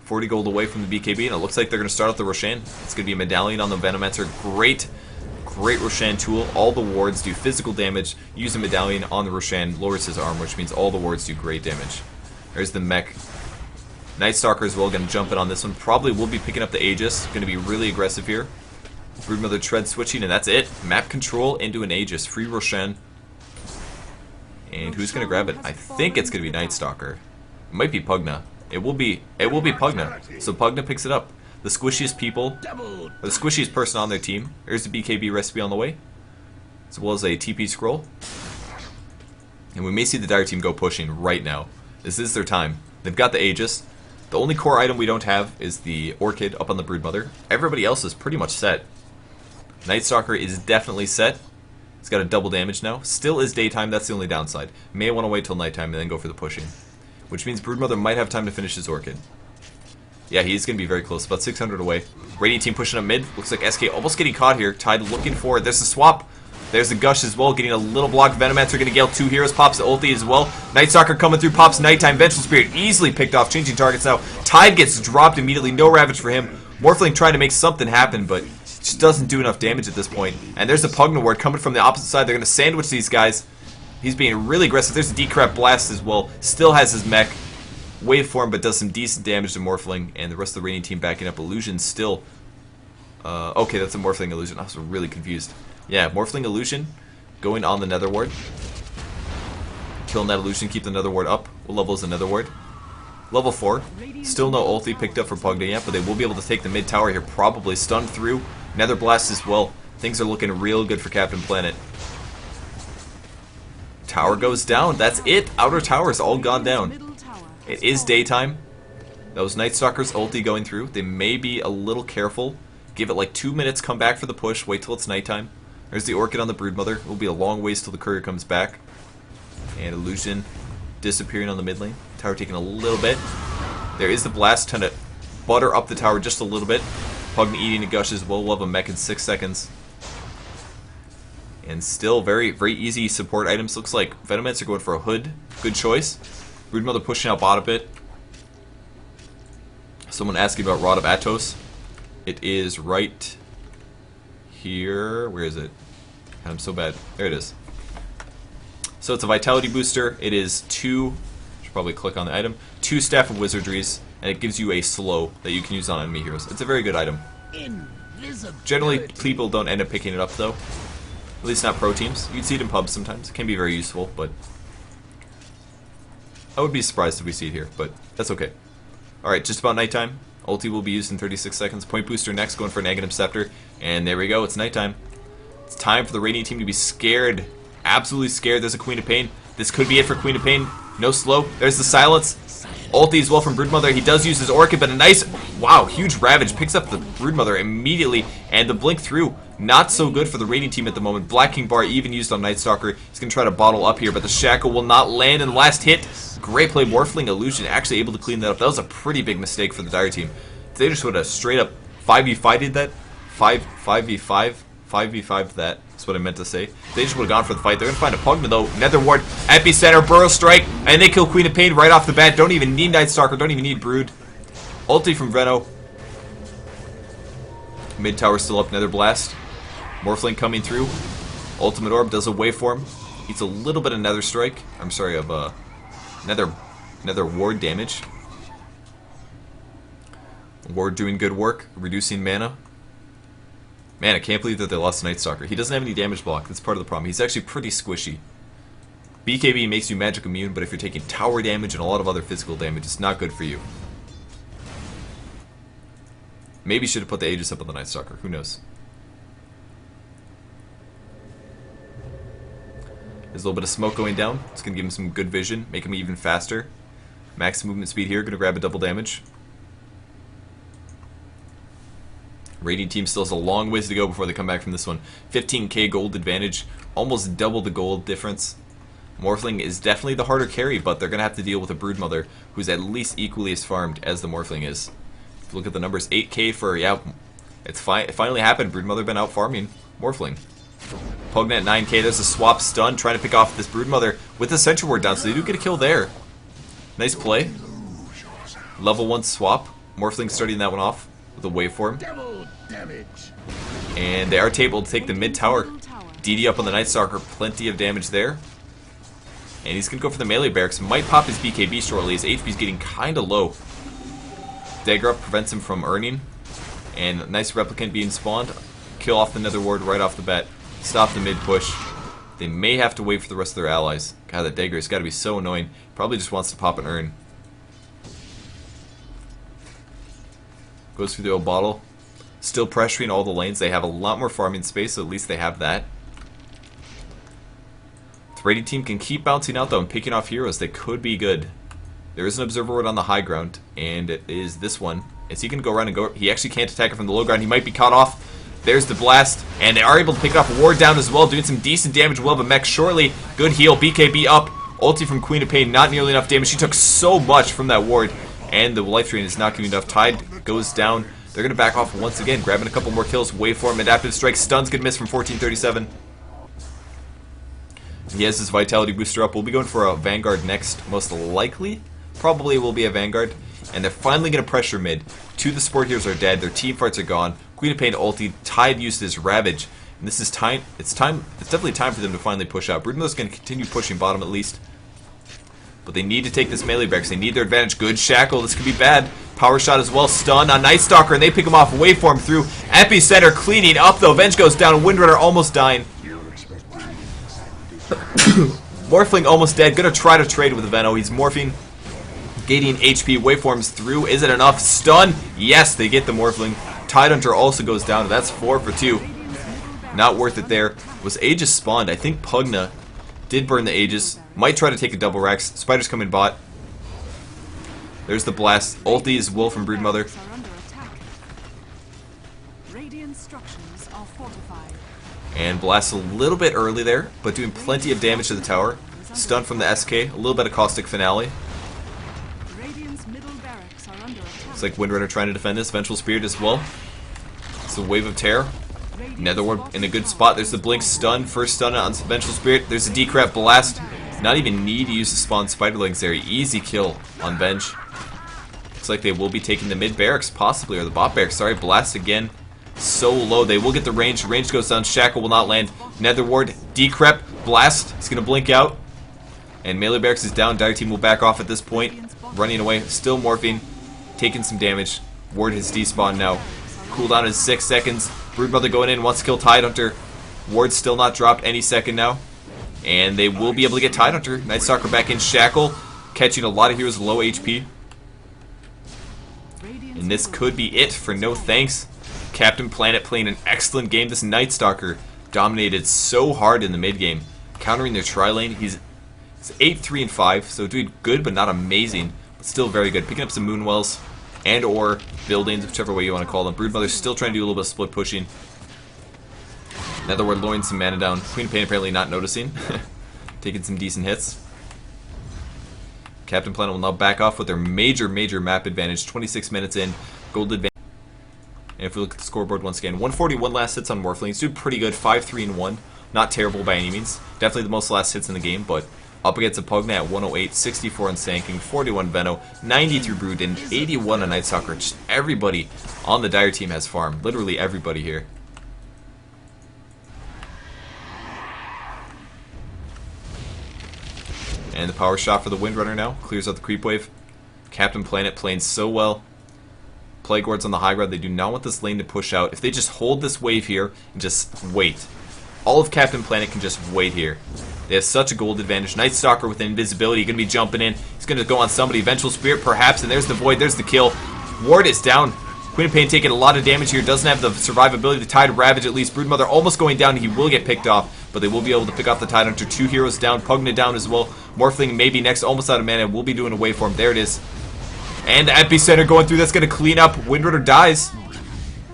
40 gold away from the BKB. And it looks like they're going to start out the Roshan. It's going to be a Medallion on the Venomancer. Great Roshan tool. All the wards do physical damage. Use a Medallion on the Roshan. Lowers his armor, which means all the wards do great damage. There's the mech. Night Stalker as well, going to jump in on this one. Probably will be picking up the Aegis. Going to be really aggressive here. Broodmother Tread switching, and that's it. Map control into an Aegis. Free Roshan. And who's going to grab it? I think it's going to be Night Stalker. It might be Pugna. It will be Pugna. So Pugna picks it up. The squishiest people, or the squishiest person on their team. There's the BKB recipe on the way. As well as a TP scroll. And we may see the Dire team go pushing right now. This is their time. They've got the Aegis. The only core item we don't have is the Orchid up on the Broodmother. Everybody else is pretty much set. Night Stalker is definitely set. He's got a double damage now. Still is daytime, that's the only downside. May want to wait till nighttime and then go for the pushing. Which means Broodmother might have time to finish his Orchid. Yeah, he's going to be very close, about 600 away. Radiant team pushing up mid. Looks like SK almost getting caught here. Tide looking for it. There's the swap. There's the Gush as well, getting a little block. Venomancer going to gale 2 heroes, pops the ulti as well. Night Stalker coming through, pops Nighttime. Vengeful Spirit easily picked off, changing targets now. Tide gets dropped immediately, no Ravage for him. Morphling trying to make something happen, but just doesn't do enough damage at this point. And there's a Pugna ward coming from the opposite side. They're going to sandwich these guys. He's being really aggressive. There's a Decrep Blast as well. Still has his mech. Waveform, but does some decent damage to Morphling. And the rest of the Radiant team backing up. Illusion still... okay, that's a Morphling Illusion. I was really confused. Yeah, Morphling Illusion going on the Nether Ward. Killing that Illusion, keep the Nether Ward up. What level is the Nether Ward? Level 4. Still no ulti picked up for Pugna yet, but they will be able to take the mid tower here, probably. Stunned through. Nether Blast as well. Things are looking real good for CaptainPlanet. Tower goes down. That's it. Outer tower is all gone down. It is daytime. That was Night Stalker's ulti going through. They may be a little careful. Give it like 2 minutes, come back for the push, wait till it's nighttime. There's the Orchid on the Broodmother. It will be a long ways till the courier comes back. And Illusion disappearing on the mid lane. Tower taking a little bit. There is the Blast, trying to butter up the tower just a little bit. Pugna eating a Gush as well. We'll have a mech in 6 seconds. And still very, very easy support items. Looks like Venomancer going for a Hood. Good choice. Broodmother pushing out bot a bit. Someone asking about Rod of Atos. It is right here. Where is it? God, I'm so bad. There it is. So it's a Vitality Booster. It is 2... should probably click on the item. 2 Staff of Wizardries. And it gives you a slow that you can use on enemy heroes. It's a very good item. Generally, people don't end up picking it up, though. At least not pro teams. You'd see it in pubs sometimes. It can be very useful, but... I would be surprised if we see it here, but that's okay. Alright, just about nighttime. Ulti will be used in 36 seconds. Point Booster next, going for a Negative Scepter. And there we go, it's nighttime. It's time for the Radiant team to be scared. Absolutely scared. There's a Queen of Pain. This could be it for Queen of Pain. No slow. There's the Silence. Ulti as well from Broodmother. He does use his Orchid, but a nice... wow, huge Ravage. Picks up the Broodmother immediately. And the Blink through. Not so good for the Radiant team at the moment. Black King Bar even used on Night Stalker. He's going to try to bottle up here, but the Shackle will not land. And the last hit... great play, Morphling Illusion actually able to clean that up. That was a pretty big mistake for the Dire team. If they just would have straight up 5v5'd that, 5v5 that, that's what I meant to say. They just would have gone for the fight. They're going to find a Pugna, though. Nether Ward, Epicenter, Burrow Strike, and they kill Queen of Pain right off the bat. Don't even need Night Stalker, don't even need Brood. Ulti from Veno. Mid tower still up, Nether Blast. Morphling coming through. Ultimate Orb does a waveform. Eats a little bit of Nether Strike. I'm sorry, of Nether Ward damage. Ward doing good work, reducing mana. Man, I can't believe that they lost Night Stalker. He doesn't have any damage block. That's part of the problem. He's actually pretty squishy. BKB makes you magic immune, but if you're taking tower damage and a lot of other physical damage, it's not good for you. Maybe should have put the Aegis up on the Night Stalker. Who knows? There's a little bit of smoke going down. It's going to give him some good vision, make him even faster. Max movement speed here, going to grab a double damage. Radiant team still has a long ways to go before they come back from this one. 15k gold advantage, almost double the gold difference. Morphling is definitely the harder carry, but they're going to have to deal with a Broodmother who's at least equally as farmed as the Morphling is. If you look at the numbers, 8k for, yeah, it finally happened. Broodmother been out farming Morphling. Pugna at 9k, there's a swap stun, trying to pick off this Broodmother with the Sentry Ward down, so they do get a kill there. Nice play. Level 1 swap. Morphling starting that one off with a waveform. And they are able to take the mid tower. DD up on the Night Stalker, plenty of damage there. And he's going to go for the melee barracks. Might pop his BKB shortly. His HP's getting kind of low. Dagger up prevents him from earning. And nice Replicant being spawned. Kill off the Nether Ward right off the bat. Stop the mid push. They may have to wait for the rest of their allies. God, that Dagger has got to be so annoying. Probably just wants to pop an urn. Goes through the old bottle. Still pressuring all the lanes. They have a lot more farming space, so at least they have that. The Radiant team can keep bouncing out, though, and picking off heroes that could be good. There is an Observer Ward on the high ground, and it is this one. Is he going to go around and go? He actually can't attack it from the low ground. He might be caught off. There's the blast, and they are able to pick off a ward down as well, doing some decent damage. Will have a mech shortly. Good heal. BKB up. Ulti from Queen of Pain, not nearly enough damage. She took so much from that ward, and the life drain is not giving enough. Tide goes down. They're going to back off once again, grabbing a couple more kills. Waveform, Adaptive Strike, stuns, good miss from 1437. He has his Vitality booster up. We'll be going for a Vanguard next, most likely. Probably will be a Vanguard. And they're finally going to pressure mid. Two of the support heroes are dead. Their team fights are gone. Queen of Pain ulti. Tide used his Ravage. And this is time. It's definitely time for them to finally push out. Broodmother's going to continue pushing bottom at least. But they need to take this melee barracks. They need their advantage. Good Shackle. This could be bad. Power shot as well. Stun on Night Stalker. And they pick him off. Waveform through. Epicenter cleaning up though. Venge goes down. Windrunner almost dying. Morphling almost dead. Gonna try to trade with Veno. He's morphing. Gating HP. Waveforms through. Is it enough? Stun. Yes, they get the Morphling. Tidehunter also goes down. That's 4 for 2. Not worth it there. Was Aegis spawned? I think Pugna did burn the Aegis. Might try to take a double Rax. Spiders come in bot. There's the blast. Ulti is Will from Broodmother. And blast a little bit early there, but doing plenty of damage to the tower. Stun from the SK. A little bit of Caustic Finale. It's like Windrunner trying to defend this. Vengeful Spirit as well. It's a Wave of Terror. Netherward in a good spot. There's the Blink stun. First stun on Vengeful Spirit. There's a Decrep Blast. Not even need to use the spawn Spiderlings there. Easy kill on Venge. Looks like they will be taking the mid barracks, possibly, or the bot barracks. Sorry, Blast again. So low. They will get the range. Range goes down. Shackle will not land. Netherward, Decrep, Blast. It's going to blink out. And melee barracks is down. Dire team will back off at this point. Running away. Still morphing. Taking some damage. Ward has despawned now. Cooldown is 6 seconds. Broodmother going in. Wants to kill Tidehunter. Ward's still not dropped any second now. And they will be able to get Tidehunter. Night Stalker back in. Shackle. Catching a lot of heroes low HP. And this could be it for NoThanks. CaptainPlanet playing an excellent game. This Night Stalker dominated so hard in the mid game, countering their tri lane. He's 8-3-5, so doing good but not amazing, but still very good. Picking up some Moonwells and or buildings, whichever way you want to call them. Broodmother's still trying to do a little bit of split pushing. Netherward lowering some mana down. Queen of Pain apparently not noticing, taking some decent hits. CaptainPlanet will now back off with their major map advantage. 26 minutes in, gold advantage. And if we look at the scoreboard once again, 141 last hits on Morphling. He's doing pretty good, 5-3-1. Not terrible by any means. Definitely the most last hits in the game, but up against a Pugna at 108, 64 on Sanking, 41 Veno, 90 through Bruden, 81 on Night Stalker. Just everybody on the Dire team has farm. Literally everybody here. And the power shot for the Windrunner now. Clears out the creep wave. CaptainPlanet playing so well. Plague Wards on the high ground. They do not want this lane to push out. If they just hold this wave here and just wait. All of CaptainPlanet can just wait here. They have such a gold advantage. Night Stalker with invisibility. Going to be jumping in. He's going to go on somebody. Vengeful Spirit perhaps. And there's the Void. There's the kill. Ward is down. Queen of Pain taking a lot of damage here. Doesn't have the survivability. The Tide Ravage at least. Broodmother almost going down. He will get picked off. But they will be able to pick off the Tide Hunter. 2 heroes down. Pugna down as well. Morphling maybe next. Almost out of mana. We'll be doing a waveform. There it is. And the Epicenter going through. That's going to clean up. Windrunner dies.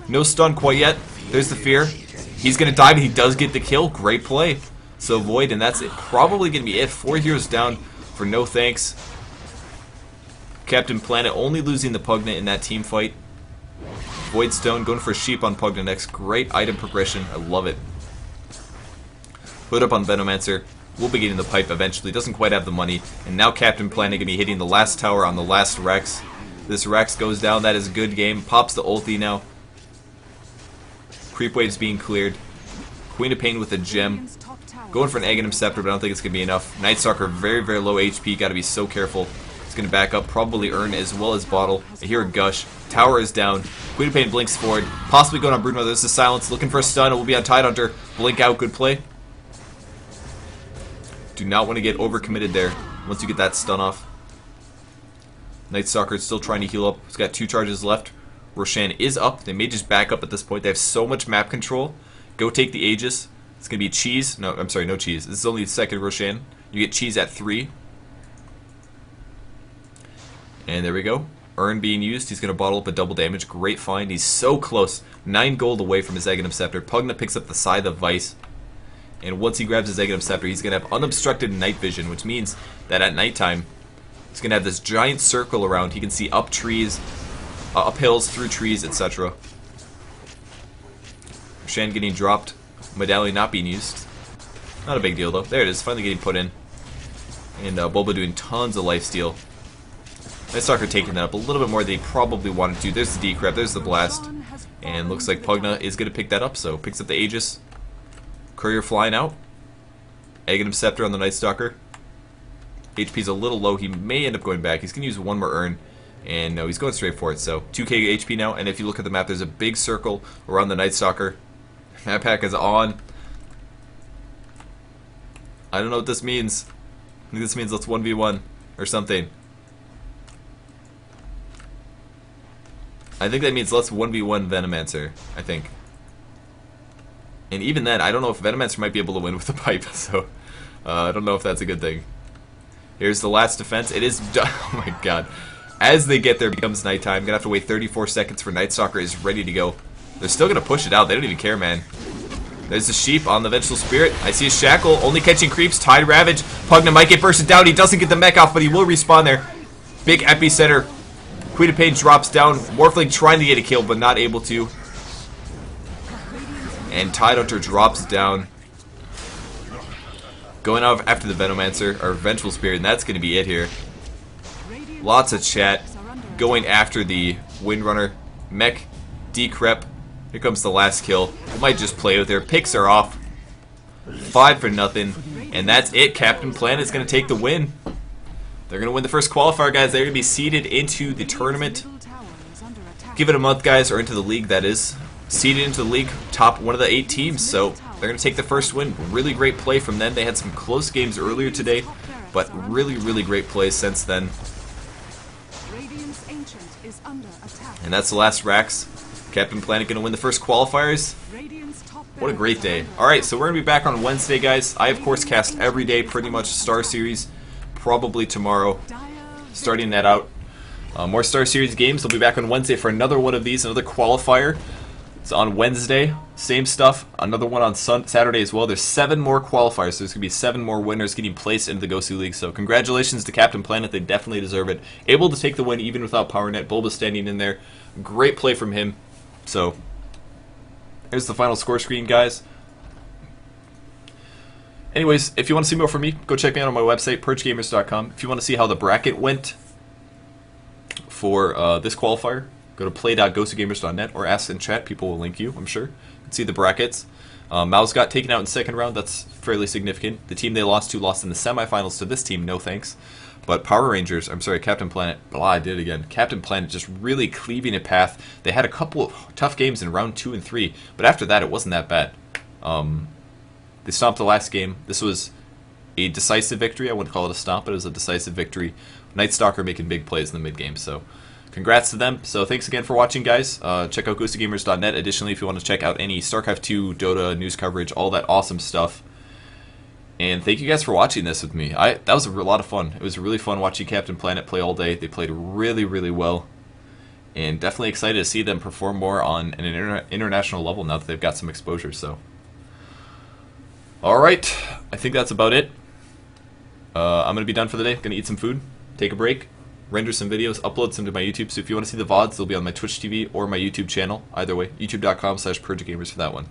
No stun quite yet. There's the Fear. He's going to die, but he does get the kill. Great play. So Void, and that's it. Probably going to be it. 4 heroes down for NoThanks. CaptainPlanet only losing the Pugna in that team fight. Voidstone going for a Sheep on Pugna next. Great item progression. I love it. Put up on Venomancer. We'll be getting the pipe eventually. Doesn't quite have the money. And now CaptainPlanet going to be hitting the last tower on the last Rex. This Rex goes down. That is a good game. Pops the ulti now. Creep wave's being cleared. Queen of Pain with a gem. Going for an Aghanim Scepter, but I don't think it's going to be enough. Night Stalker, very, very low HP. Got to be so careful. It's going to back up. Probably Earn as well as Bottle. I hear a Gush. Tower is down. Queen of Pain blinks forward. Possibly going on Broodmother. There's the Silence. Looking for a stun. It will be on Tide Hunter. Blink out. Good play. Do not want to get overcommitted there once you get that stun off. Night Stalker is still trying to heal up. He's got 2 charges left. Roshan is up. They may just back up at this point. They have so much map control. Go take the Aegis. It's going to be Cheese. No, I'm sorry, no Cheese. This is only the second Roshan. You get Cheese at 3. And there we go. Urn being used. He's going to bottle up a double damage. Great find. He's so close. 9 gold away from his Aghanim Scepter. Pugna picks up the Scythe of Vice. And once he grabs his Aghanim Scepter, he's going to have unobstructed night vision, which means that at nighttime, he's going to have this giant circle around. He can see up trees, up hills, through trees, etc. Shan getting dropped. Medallion not being used. Not a big deal, though. There it is, finally getting put in. And Bulba doing tons of lifesteal. Night Stalker taking that up a little bit more than he probably wanted to. There's the Decrep, there's the Blast. And looks like Pugna is going to pick that up, so picks up the Aegis. Courier flying out. Aghanim Scepter on the Night Stalker. HP's a little low. He may end up going back. He's going to use 1 more Urn. And no, he's going straight for it. So 2k HP now. And if you look at the map, there's a big circle around the Night Stalker. Map pack is on. I don't know what this means. I think this means let's 1v1 or something. I think that means let's 1v1 Venomancer, I think. And even then, I don't know if Venomancer might be able to win with the pipe, so I don't know if that's a good thing. Here's the last defense. It is done. Oh my god. As they get there, it becomes nighttime. Gonna have to wait 34 seconds for Night Stalker is ready to go. They're still gonna push it out. They don't even care, man. There's the Sheep on the Vengeful Spirit. I see a Shackle, only catching creeps. Tide Ravage. Pugna might get bursted down. He doesn't get the mech off, but he will respawn there. Big Epicenter. Queen of Pain drops down. Morphling trying to get a kill, but not able to. And Tide Hunter drops down. Going out after the Venomancer, or Vengeful Spirit, and that's going to be it here. Lots of chat. Going after the Windrunner. Mech. Decrep. Here comes the last kill. We might just play with their picks are off. 5 for nothing. And that's it. CaptainPlanet is going to take the win. They're going to win the first qualifier, guys. They're going to be seeded into the tournament. Give it a month, guys, or into the league, that is. Seeded into the league, top one of the 8 teams. So they're going to take the first win. Really great play from them. They had some close games earlier today, but really, really great play since then. And that's the last Rax. CaptainPlanet going to win the first qualifiers. What a great day. Alright, so we're going to be back on Wednesday, guys. I, of course, cast every day, pretty much Star Series. Probably tomorrow. Starting that out. More Star Series games. We'll be back on Wednesday for another one of these, another qualifier. It's on Wednesday. Same stuff. Another one on Saturday as well. There's 7 more qualifiers, so there's going to be 7 more winners getting placed into the GosuLeague. So congratulations to CaptainPlanet. They definitely deserve it. Able to take the win even without PowerNet. Bulba standing in there. Great play from him. So, here's the final score screen, guys. Anyways, if you want to see more from me, go check me out on my website, purgegamers.com. If you want to see how the bracket went for this qualifier, go to play.gosugamers.net or ask in chat. People will link you, I'm sure. You can see the brackets. Mouse got taken out in second round. That's fairly significant. The team they lost to lost in the semifinals to this team, NoThanks. But CaptainPlanet, I did it again. CaptainPlanet just really cleaving a path. They had a couple of tough games in round 2 and 3, but after that it wasn't that bad. They stomped the last game. This was a decisive victory. I wouldn't call it a stomp, but it was a decisive victory. Night Stalker making big plays in the mid game, so congrats to them. So thanks again for watching, guys. Check out GosuGamers.net. Additionally, if you want to check out any StarCraft 2, Dota news coverage, all that awesome stuff. And thank you guys for watching this with me. That was a lot of fun. It was really fun watching CaptainPlanet play all day. They played really, really well. And definitely excited to see them perform more on an international level now that they've got some exposure. So, alright, I think that's about it. I'm going to be done for the day. Going to eat some food, take a break, render some videos, upload some to my YouTube. So if you want to see the VODs, they'll be on my Twitch TV or my YouTube channel. Either way, youtube.com/PurgeGamers for that one.